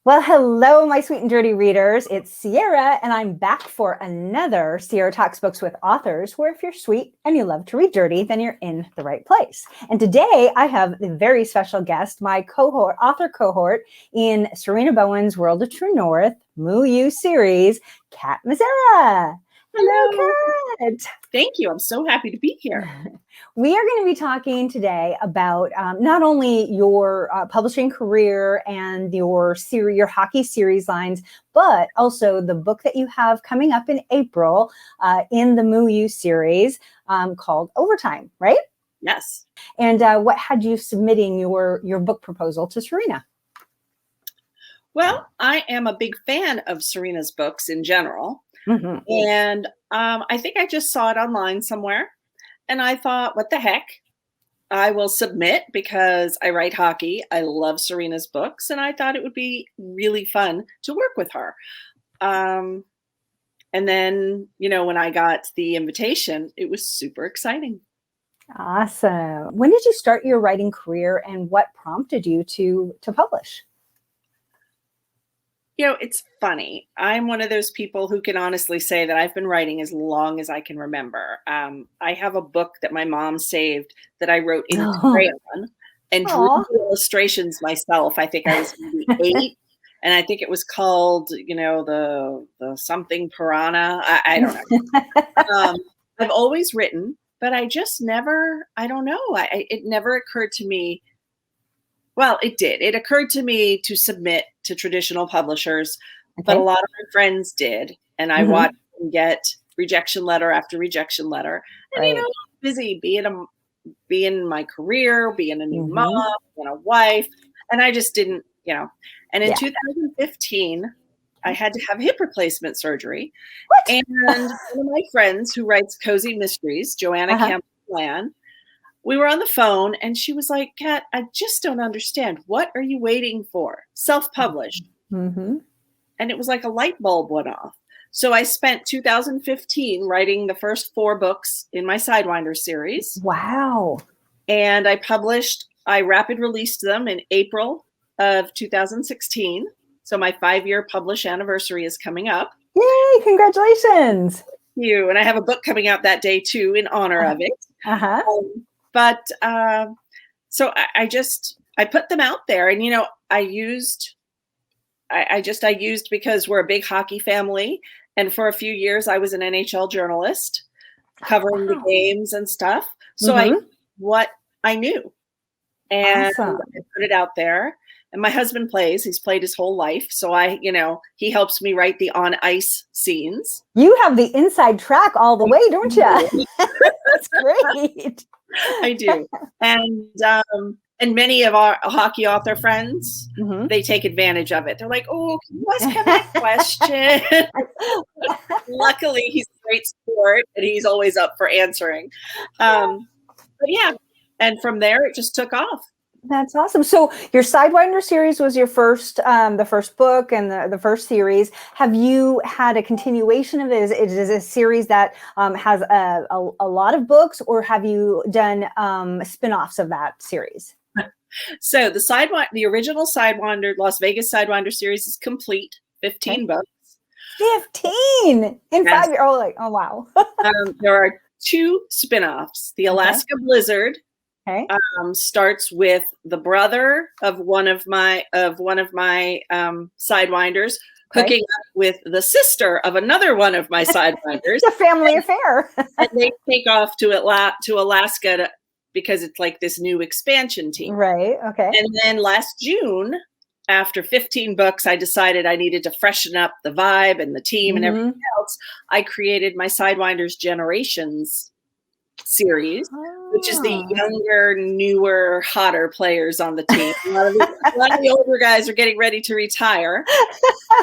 Well, hello, my sweet and dirty readers. It's Sierra, and I'm back for another Sierra Talks Books with Authors, where if you're sweet and you love to read dirty, then you're in the right place. And today I have the very special guest, my author cohort in Sarina Bowen's World of True North, Moo You series, Kat Mizera. Hello, Kat. Thank you. I'm so happy to be here. We are going to be talking today about not only your publishing career and your hockey series lines, but also the book that you have coming up in April in the Moo You series called Overtime, right? Yes. And what had you submitting your book proposal to Sarina? Well, I am a big fan of Sarina's books in general. Mm-hmm. And I think I just saw it online somewhere. And I thought, what the heck? I will submit because I write hockey. I love Sarina's books. And I thought it would be really fun to work with her. And then, when I got the invitation, it was super exciting. Awesome. When did you start your writing career and what prompted you to publish? It's funny. I'm one of those people who can honestly say that I've been writing as long as I can remember. I have a book that my mom saved that I wrote in crayon and drew illustrations myself. I think I was maybe 8, and I think it was called, the something piranha. I don't know. I've always written, but I just never. I don't know. It never occurred to me. Well, it did. It occurred to me to submit to traditional publishers, but a lot of my friends did. And I watched them get rejection letter after rejection letter. And, I'm busy being my career, being a new mom, being a wife. And I just didn't, And in 2015, I had to have hip replacement surgery. What? And one of my friends who writes cozy mysteries, Joanna Campbell-Lan, we were on the phone and she was like, Kat, I just don't understand. What are you waiting for? Self-published. Mm-hmm. And it was like a light bulb went off. So I spent 2015 writing the first 4 books in my Sidewinder series. Wow. And I rapid released them in April of 2016. So my 5-year publish anniversary is coming up. Yay, congratulations. Thank you. And I have a book coming out that day too, in honor of it. But so I put them out there, and I used because we're a big hockey family, and for a few years I was an NHL journalist covering the games and stuff. So what I knew, and I put it out there. And my husband he's played his whole life. So he helps me write the on ice scenes. You have the inside track all the way, don't you? That's great. I do. And many of our hockey author friends, they take advantage of it. They're like, oh, can you ask him a question? Luckily, he's a great sport and he's always up for answering. But yeah. And from there, it just took off. That's awesome. So your Sidewinder series was your first, the first book and the first series. Have you had a continuation of it? Is it a series that has a lot of books, or have you done spin-offs of that series? So the original Sidewinder, Las Vegas Sidewinder series is complete, 15 books. 15 in 5 years. Oh, wow. There are 2 spin-offs. The Alaska Blizzard. Starts with the brother of one of my Sidewinders hooking up with the sister of another one of my Sidewinders. It's a family affair. And they take off to Alaska because it's like this new expansion team. Right. Okay. And then last June, after 15 books, I decided I needed to freshen up the vibe and the team and everything else. I created my Sidewinders Generations series, which is the younger, newer, hotter players on the team. A lot of the older guys are getting ready to retire,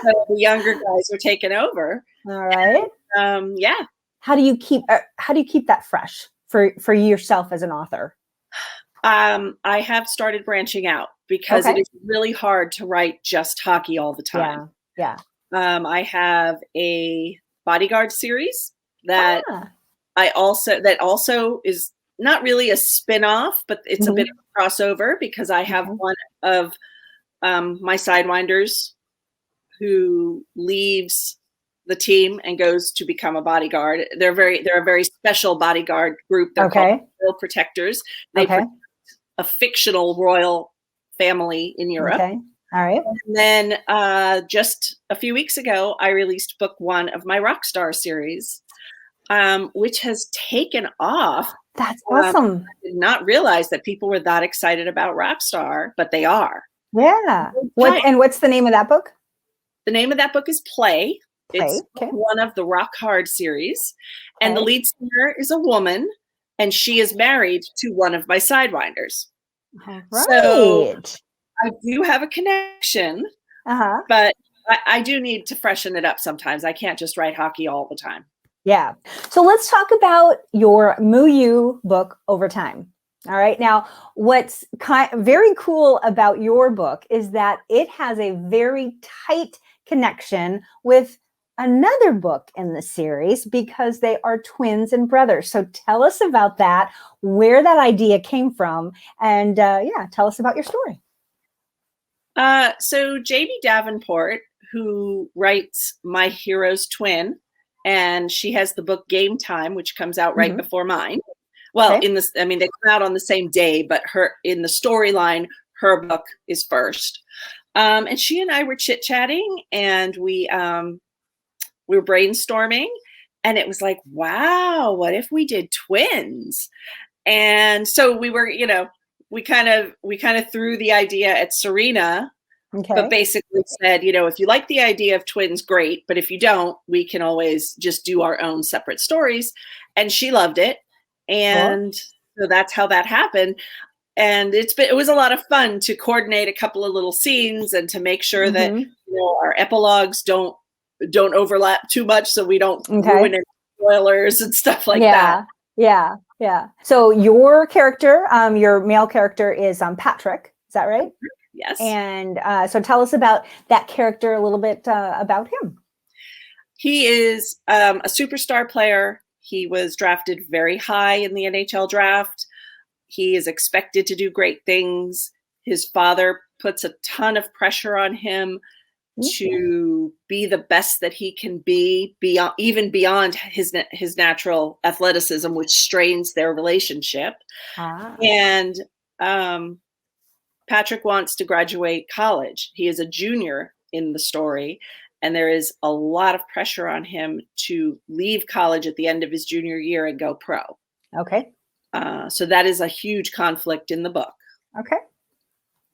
so the younger guys are taking over. All right. And, How do you keep that fresh for yourself as an author? I have started branching out because it is really hard to write just hockey all the time. Yeah. I have a bodyguard series that also is not really a spin-off, but it's a bit of a crossover because I have one of my Sidewinders who leaves the team and goes to become a bodyguard. They're a very special bodyguard group. They're called Royal Protectors. They protect a fictional royal family in Europe. Okay. All right. And then just a few weeks ago, I released book 1 of my Rockstar series, which has taken off. That's awesome. I did not realize that people were that excited about Rockstar, but they are. Yeah. What's the name of that book? The name of that book is Play. It's one of the Rock Hard series. And the lead singer is a woman, and she is married to one of my Sidewinders. Right. So I do have a connection, but I do need to freshen it up sometimes. I can't just write hockey all the time. Yeah. So let's talk about your Moo book, Over Time. All right. Now, what's very cool about your book is that it has a very tight connection with another book in the series because they are twins and brothers. So tell us about that, where that idea came from, and tell us about your story. So Jamie Davenport, who writes My Hero's Twin, and she has the book Game Time, which comes out right before mine. Well, they come out on the same day, but in the storyline, her book is first. And she and I were chit-chatting, and we were brainstorming, and it was like, wow, what if we did twins? And so we were, we kind of threw the idea at Sarina, but basically said, if you like the idea of twins, great. But if you don't, we can always just do our own separate stories. And she loved it. And so that's how that happened. And it was a lot of fun to coordinate a couple of little scenes and to make sure that our epilogues don't overlap too much, so we don't ruin any spoilers and stuff like that. Yeah. So your character, your male character is Patrick. Is that right? Yes. And so tell us about that character, a little bit about him. He is a superstar player. He was drafted very high in the NHL draft. He is expected to do great things. His father puts a ton of pressure on him to be the best that he can be, even beyond his natural athleticism, which strains their relationship. And Patrick wants to graduate college. He is a junior in the story, and there is a lot of pressure on him to leave college at the end of his junior year and go pro. Okay. So that is a huge conflict in the book. Okay.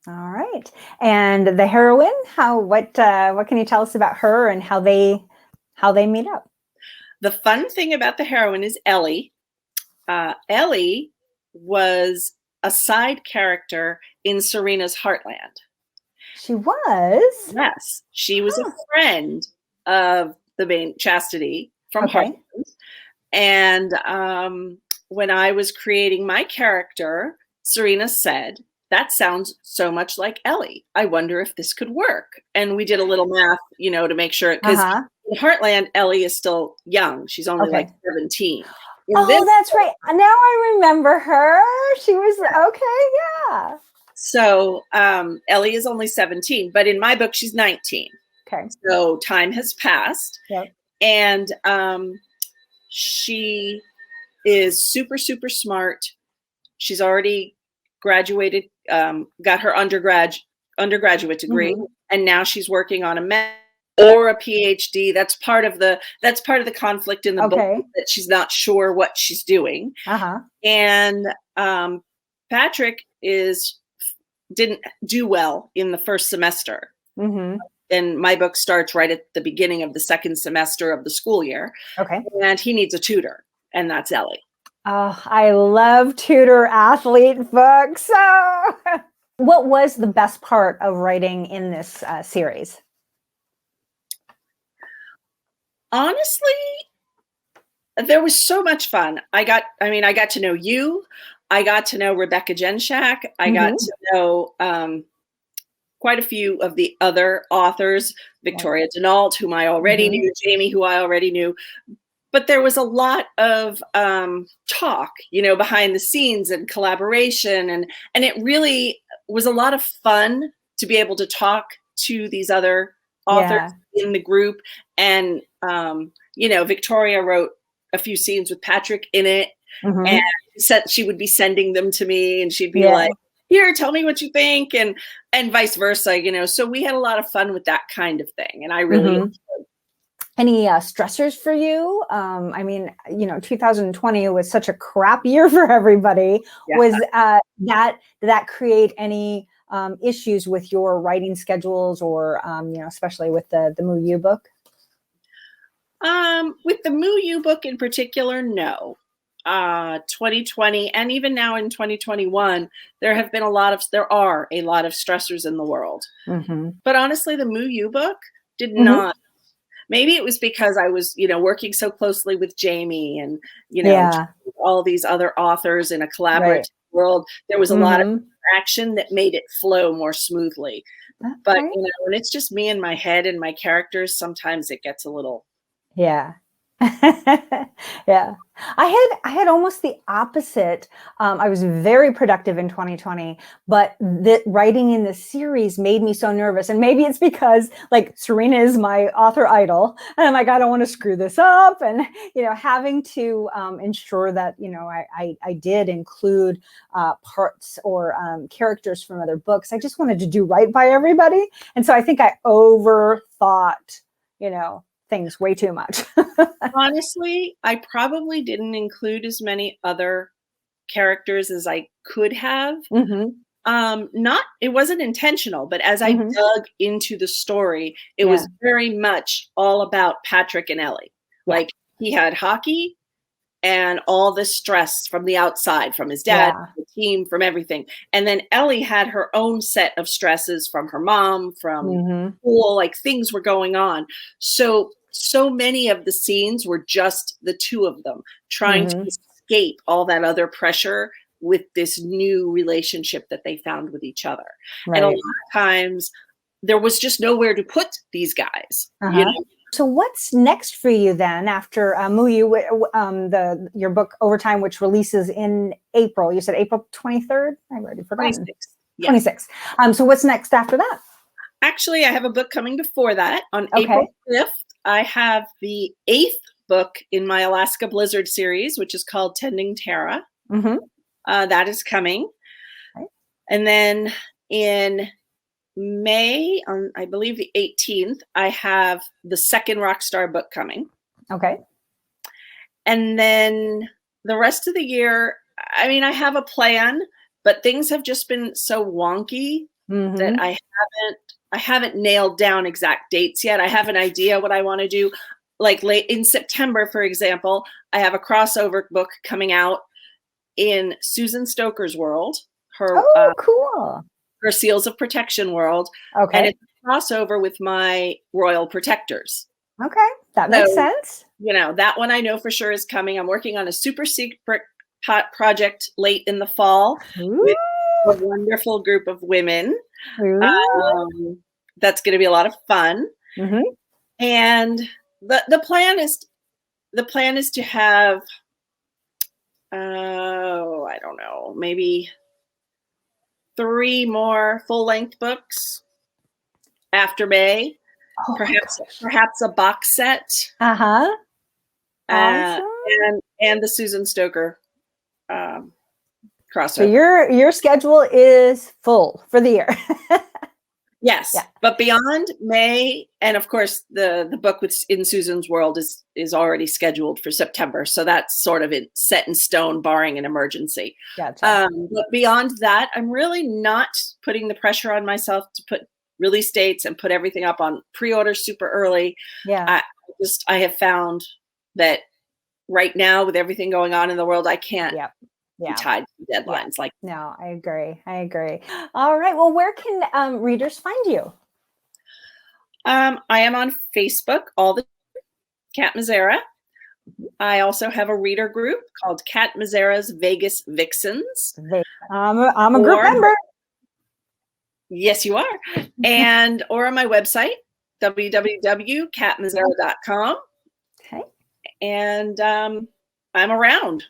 All right. And the heroine, what can you tell us about her and how they meet up? The fun thing about the heroine is Ellie. Ellie was a side character in Sarina's Heartland. She was? Yes. She was a friend of the main Chastity from Heartland. And when I was creating my character, Sarina said, that sounds so much like Ellie. I wonder if this could work. And we did a little math, to make sure, because in Heartland, Ellie is still young. She's only like 17. That's right. Now I remember her. She was yeah. So Ellie is only 17, but in my book, she's 19. Okay. So time has passed. Yep. And she is super, super smart. She's already graduated, got her undergraduate degree, and now she's working on a or a PhD. That's part of the conflict in the book, that she's not sure what she's doing. And Patrick didn't do well in the first semester. And my book starts right at the beginning of the second semester of the school year. And he needs a tutor, and that's Ellie. Oh, I love tutor athlete books. So, what was the best part of writing in this series? Honestly, there was so much fun. I got to know you. I got to know Rebecca Genshak. I got to know quite a few of the other authors, Victoria Denault, whom I already knew, Jamie, who I already knew. But there was a lot of talk, behind the scenes and collaboration. And it really was a lot of fun to be able to talk to these other authors in the group. And, Victoria wrote a few scenes with Patrick in it. And she would be sending them to me, and she'd be like, here, tell me what you think, and vice versa, so we had a lot of fun with that kind of thing. And I really enjoyed. Any stressors for you? 2020 was such a crap year for everybody. Was did that create any issues with your writing schedules, or especially with the Moo You book? With the Moo You book in particular, no. 2020 and even now in 2021, there are a lot of stressors in the world. But honestly, the Moo You book did not. Maybe it was because I was, working so closely with Jamie and, all these other authors in a collaborative world. There was a lot of interaction that made it flow more smoothly. But, when it's just me in my head and my characters, sometimes it gets a little. Yeah. Yeah. I had almost the opposite. I was very productive in 2020, but the writing in the series made me so nervous. And maybe it's because like Sarina is my author idol, and I'm like, I don't want to screw this up. And, having to ensure that, I did include parts or characters from other books. I just wanted to do right by everybody. And so I think I overthought, things way too much. Honestly, I probably didn't include as many other characters as I could have. It wasn't intentional, but as I dug into the story, it was very much all about Patrick and Ellie. Like, he had hockey and all the stress from the outside, from his dad, from the team, from everything. And then Ellie had her own set of stresses from her mom, from school, like things were going on. So many of the scenes were just the two of them trying to escape all that other pressure with this new relationship that they found with each other. And a lot of times there was just nowhere to put these guys. So what's next for you then after Moo You, your book Overtime, which releases in April? You said April 23rd? I already forgot. 26. So what's next after that? Actually, I have a book coming before that on April 5th. I have the 8th book in my Alaska Blizzard series, which is called Tending Terra. That is coming. And then in May, on I believe the 18th, I have the second Rockstar book coming. And then the rest of the year, I have a plan, but things have just been so wonky that I haven't nailed down exact dates yet. I have an idea what I want to do. Like late in September, for example, I have a crossover book coming out in Susan Stoker's world. Cool. Her Seals of Protection world. And it's a crossover with my Royal Protectors. That makes sense. That one I know for sure is coming. I'm working on a super secret project late in the fall with a wonderful group of women. That's going to be a lot of fun. And the plan is to have I don't know, maybe 3 more full-length books after May. Perhaps a box set. Awesome. And the Susan Stoker crossover. So your schedule is full for the year. Yes, but beyond May, and of course the book in Susan's world is already scheduled for September, so that's sort of set in stone, barring an emergency. Gotcha. But beyond that, I'm really not putting the pressure on myself to put release dates and put everything up on pre-order super early. I have found that right now, with everything going on in the world, I can't. Be tied to deadlines. No, I agree. All right. Well, where can readers find you? I am on Facebook, Kat Mizera. I also have a reader group called Kat Mizera's Vegas Vixens. I'm a group member. Yes, you are. Or on my website, www.katmizera.com. And I'm around.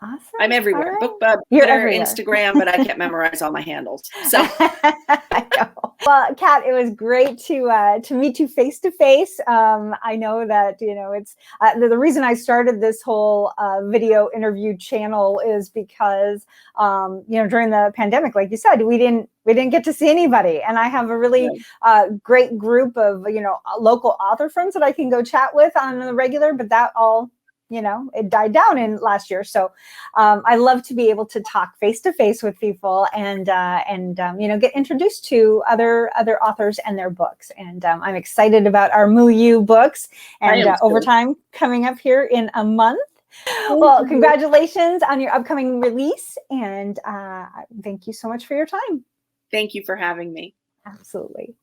Awesome. I'm everywhere. Right. BookBub, Twitter, Instagram, but I can't memorize all my handles. So I know. Well, Kat, it was great to meet you face to face. I know that it's the reason I started this whole video interview channel is because during the pandemic, like you said, we didn't get to see anybody, and I have a really great group of local author friends that I can go chat with on the regular. But that all it died down in last year. So I love to be able to talk face to face with people and get introduced to other authors and their books. And I'm excited about our Muyu books and Overtime coming up here in a month. Well, congratulations on your upcoming release. And thank you so much for your time. Thank you for having me. Absolutely.